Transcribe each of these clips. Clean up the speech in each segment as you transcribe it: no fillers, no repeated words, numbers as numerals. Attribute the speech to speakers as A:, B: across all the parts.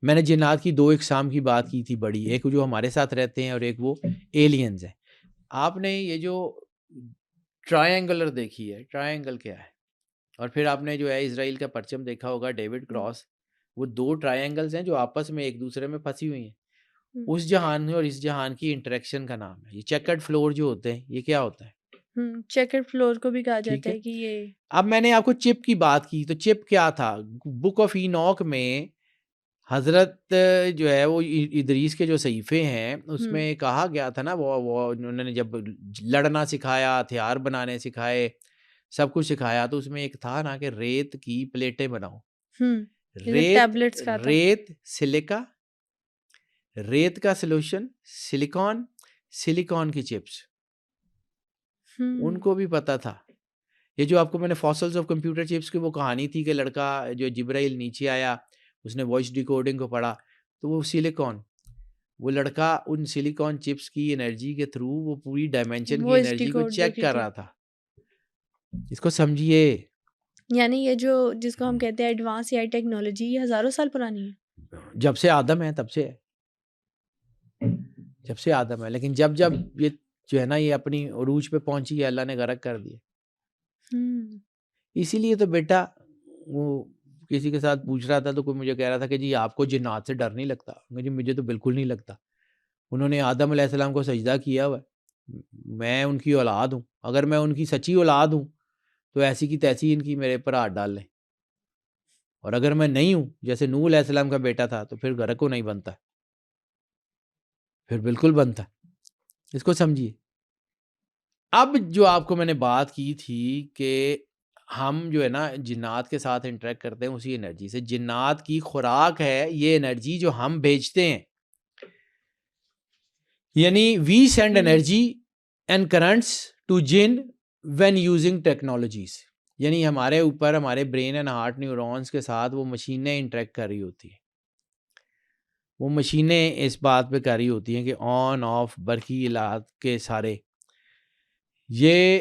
A: میں نے جنات کی 2 اقسام کی بات کی تھی بڑی، ایک جو ہمارے ساتھ رہتے ہیں اور ایک وہ ایلینز ہیں. آپ نے یہ جو ٹرائنگولر دیکھی ہے، ٹرائنگل کیا ہے؟ اور پھر آپ نے جو ہے اسرائیل کا پرچم دیکھا ہوگا، ڈیوڈ کراس. وہ 2 ٹرائنگلز ہیں جو آپس میں ایک دوسرے میں پھنسی ہوئی ہیں. اس جہان اور اس جہان کی انٹریکشن کا نام ہے. یہ چیکرڈ فلور جو ہوتے ہیں، یہ کیا ہوتا ہے؟
B: چیکرڈ فلور کو بھی کہا
A: ٹھیک
B: جاتا
A: ہے.
B: ہے کہ یہ
A: اب میں نے آپ کو چپ کی بات کی، تو چپ کیا تھا؟ بک آف اینوک میں حضرت جو ہے وہ ادریس کے جو صحیفے ہیں اس میں کہا گیا تھا نا، وہ انہوں نے جب لڑنا سکھایا، ہتھیار بنانے سکھائے، سب کچھ سکھایا، تو اس میں ایک تھا نا کہ ریت کی پلیٹیں بناؤ.
B: ٹیبلٹس کا تھا.
A: ریت سلیکا، ریت کا سلوشن سلیکون، سلیکون کی چپس. ان کو بھی پتا تھا. یہ جو آپ کو میں نے فاسلز آف کمپیوٹر چپس کی وہ کہانی تھی کہ لڑکا جو جبرائیل نیچے آیا، اس نے وائس ڈیکوڈنگ کو پڑھا، تو وہ سلیکون، وہ لڑکا ان سلیکون چپس کی انرجی کے تھرو وہ پوری ڈائمینشن کی انرجی کو چیک کر رہا تھا. اس کو سمجھیے.
B: یعنی یہ جو جس کو ہم کہتے ہیں ایڈوانس اے آئی ٹیکنالوجی، یہ ہزاروں سال پرانی ہے.
A: جب سے آدم ہے تب سے ہے، جب سے آدم ہے. لیکن جب یہ جو ہے نا یہ اپنی عروج پہ پہنچی ہے، اللہ نے غرق کر دیا. اسی لیے تو بیٹا وہ کسی کے ساتھ پوچھ رہا تھا تو کوئی مجھے کہہ رہا تھا کہ جی آپ کو جنات سے ڈر نہیں لگتا؟ جی مجھے تو بالکل نہیں لگتا. انہوں نے آدم علیہ السلام کو سجدہ کیا ہوا ہے، میں ان کی اولاد ہوں. اگر میں ان کی سچی اولاد ہوں تو ایسی کی تیسی ان کی میرے پر ہاتھ ڈال لیں، اور اگر میں نہیں ہوں، جیسے نوح علیہ السلام کا بیٹا تھا، تو پھر غرق کو نہیں بنتا، پھر بالکل بنتا. اس کو سمجھیے. اب جو آپ کو میں نے بات کی تھی کہ ہم جو ہے نا جنات کے ساتھ انٹریکٹ کرتے ہیں اسی انرجی سے. جنات کی خوراک ہے یہ انرجی جو ہم بھیجتے ہیں. یعنی we send energy and currents to جن وین یوزنگ ٹیکنالوجیز. یعنی ہمارے اوپر ہمارے برین اینڈ ہارٹ نیورونز کے ساتھ وہ مشینیں انٹریکٹ کر رہی ہوتی ہیں. وہ مشینیں اس بات پہ کر رہی ہوتی ہیں کہ آن آف برقی آلات کے سارے، یہ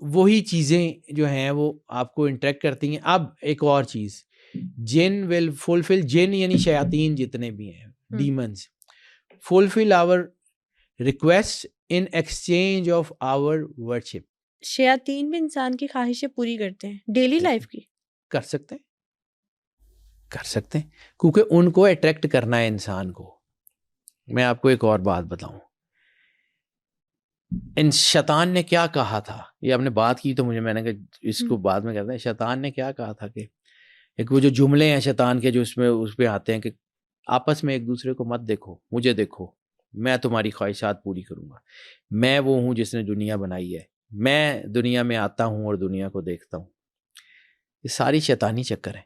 A: وہی چیزیں جو ہیں وہ آپ کو انٹریکٹ کرتی ہیں. اب ایک اور چیز، جن ول فلفل، جن یعنی شیاطین جتنے بھی ہیں، demons, fulfil our request in exchange of our worship.
B: شیاطین بھی انسان کی خواہشیں پوری کرتے ہیں ڈیلی لائف کی.
A: کر سکتے ہیں، کر سکتے ہیں، کیونکہ ان کو اٹریکٹ کرنا ہے انسان کو. میں آپ کو ایک اور بات بتاؤں، ان شیطان نے کیا کہا تھا؟ یہ آپ نے بات کی تو میں نے کہا اس کو بعد میں کہتے ہیں. شیطان نے کیا کہا تھا کہ ایک وہ جو جملے ہیں شیطان کے جو اس پہ آتے ہیں کہ آپس میں ایک دوسرے کو مت دیکھو، مجھے دیکھو، میں تمہاری خواہشات پوری کروں گا. میں وہ ہوں جس نے دنیا بنائی ہے، میں دنیا میں آتا ہوں اور دنیا کو دیکھتا ہوں. یہ ساری شیطانی چکر ہے.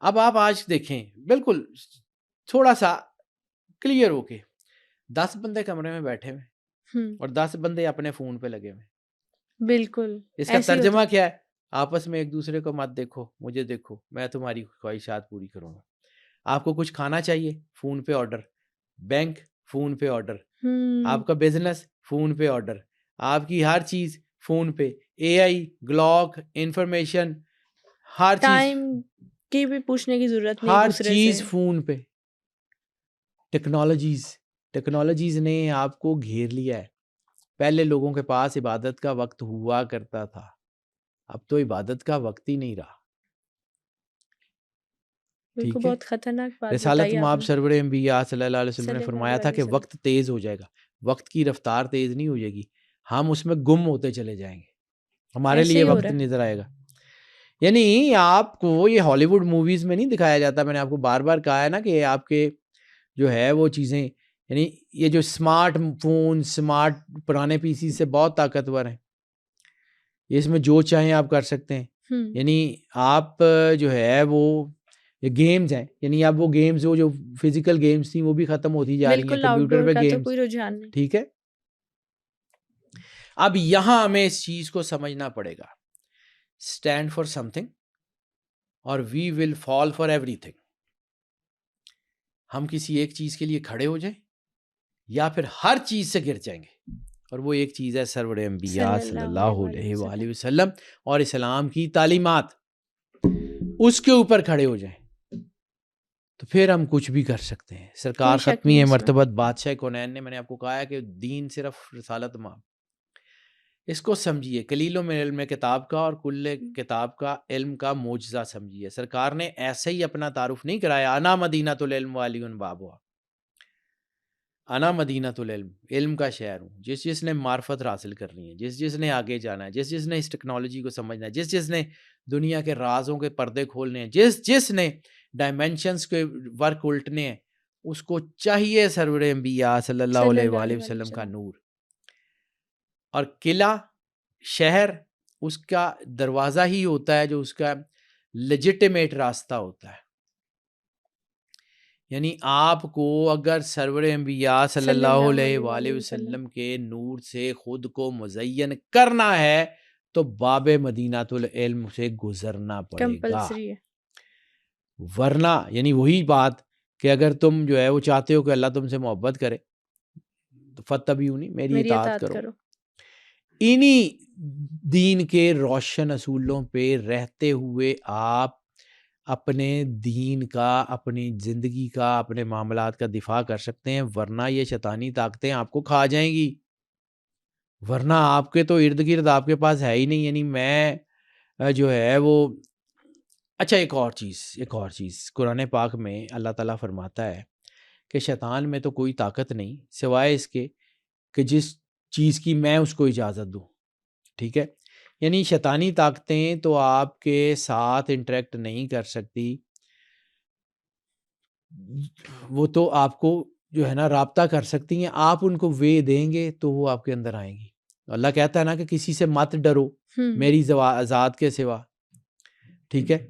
A: اب آپ آج دیکھیں بالکل تھوڑا سا کلیئر ہو کے، 10 بندے کمرے میں بیٹھے ہوئے اور 10 بندے اپنے فون پہ لگے ہوئے.
B: بالکل
A: اس کا ترجمہ کیا ہے؟ آپس میں ایک دوسرے کو مت دیکھو، مجھے دیکھو، میں تمہاری خواہشات پوری کروں گا. آپ کو کچھ کھانا چاہیے، فون پہ آرڈر. بینک، فون پہ آرڈر. آپ کا بزنس، فون پہ آرڈر. آپ کی ہر چیز فون پہ. اے آئی، گلاک، انفارمیشن، ہر چیز،
B: ٹائم کی بھی پوچھنے کی ضرورت نہیں
A: ہر
B: دوسرے
A: چیز
B: سے.
A: فون پہ. ٹیکنالوجیز نے آپ کو گھیر لیا ہے. پہلے لوگوں کے پاس عبادت کا وقت ہوا کرتا تھا، اب تو عبادت کا وقت ہی نہیں رہا. ٹھیک ہے.
B: بہت خطرناک بات
A: رسالت
B: بتائی آپ
A: مآب
B: نے.
A: سرور انبیاء صلی اللہ علیہ وسلم نے
B: صلی
A: فرمایا
B: اللہ
A: تھا
B: علیہ
A: کہ
B: وسلم.
A: وقت تیز ہو جائے گا. وقت کی رفتار تیز نہیں ہو جائے گی، ہم اس میں گم ہوتے چلے جائیں گے. ہمارے
B: ایسے
A: لیے
B: ہی ہو
A: وقت
B: رہا ہے.
A: نظر آئے گا. یعنی آپ کو یہ ہالی ووڈ موویز میں نہیں دکھایا جاتا. میں نے آپ کو بار بار کہا ہے نا کہ آپ کے جو ہے وہ چیزیں، یعنی یہ جو اسمارٹ فون، اسمارٹ پرانے پی سی سے بہت طاقتور ہیں. یہ اس میں جو چاہیں آپ کر سکتے ہیں. یعنی آپ جو ہے وہ یہ گیمز ہیں، یعنی اب وہ گیمز جو فزیکل گیمز تھیں وہ بھی ختم ہوتی جا رہی ہیں،
B: بالکل آؤٹ
A: کمپیوٹر
B: ڈور
A: پہ
B: کا تو
A: گیمز.
B: کوئی رجحان نہیں.
A: ٹھیک ہے. اب یہاں ہمیں اس چیز کو سمجھنا پڑے گا، اسٹینڈ فار سم تھنگ اور وی ول فال فار ایوری تھنگ. ہم کسی ایک چیز کے لیے کھڑے ہو جائیں یا پھر ہر چیز سے گر جائیں گے، اور وہ ایک چیز ہے سرور انبیاء صلی اللہ علیہ وآلہ وسلم اور اسلام کی تعلیمات. اس کے اوپر کھڑے ہو جائیں. تو پھر ہم کچھ بھی کر سکتے ہیں. سرکار
B: کوئی شک
A: ختمی
B: نہیں
A: ہے
B: اس میں.
A: مرتبت بادشاہ کونین نے، میں نے آپ کو کہا ہے کہ دین صرف رسالت ماں، اس کو سمجھیے قلیل من علم کتاب کا اور کل کتاب کا علم کا معجزہ سمجھیے. سرکار نے ایسے ہی اپنا تعارف نہیں کرایا، انا مدینۃ العلم والی بابوا، انا مدینۃ العلم، علم کا شہر ہوں. جس نے معرفت حاصل کرنی ہے، جس نے آگے جانا ہے، جس نے اس ٹیکنالوجی کو سمجھنا ہے، جس نے دنیا کے رازوں کے پردے کھولنے ہیں، جس نے ڈائمینشنز کے ورک الٹنے ہیں، اس کو چاہیے سرور انبیاء صلی اللہ
B: صلی
A: علیہ
B: اللہ
A: وآلہ
B: علیہ وآلہ
A: وسلم کا
B: وسلم.
A: نور. اور قلعہ شہر اس کا دروازہ ہی ہوتا ہے جو اس کا لیجیٹیمیٹ راستہ ہوتا ہے. یعنی آپ کو اگر سرور انبیاء صلی اللہ علیہ وآلہ وسلم کے نور سے خود کو مزین کرنا ہے تو باب مدینۃ العلم سے گزرنا پڑے گا.
B: کمپلسری ہے.
A: ورنہ یعنی وہی بات کہ اگر تم جو ہے وہ چاہتے ہو کہ اللہ تم سے محبت کرے تو فتبعونی، میری اطاعت کرو. انہی دین کے روشن اصولوں پہ رہتے ہوئے آپ اپنے دین کا، اپنی زندگی کا، اپنے معاملات کا دفاع کر سکتے ہیں. ورنہ یہ شیطانی طاقتیں آپ کو کھا جائیں گی، ورنہ آپ کے تو ارد گرد آپ کے پاس ہے ہی نہیں. یعنی میں جو ہے وہ اچھا ایک اور چیز قرآن پاک میں اللہ تعالیٰ فرماتا ہے کہ شیطان میں تو کوئی طاقت نہیں سوائے اس کے کہ جس چیز کی میں اس کو اجازت دوں. ٹھیک ہے، یعنی شیطانی طاقتیں تو آپ کے ساتھ انٹریکٹ نہیں کر سکتی، وہ تو آپ کو جو ہے نا رابطہ کر سکتی ہیں. آپ ان کو وے دیں گے تو وہ آپ کے اندر آئیں گی. اللہ کہتا ہے نا کہ کسی سے مت ڈرو میری ذات کے سوا. ٹھیک ہے،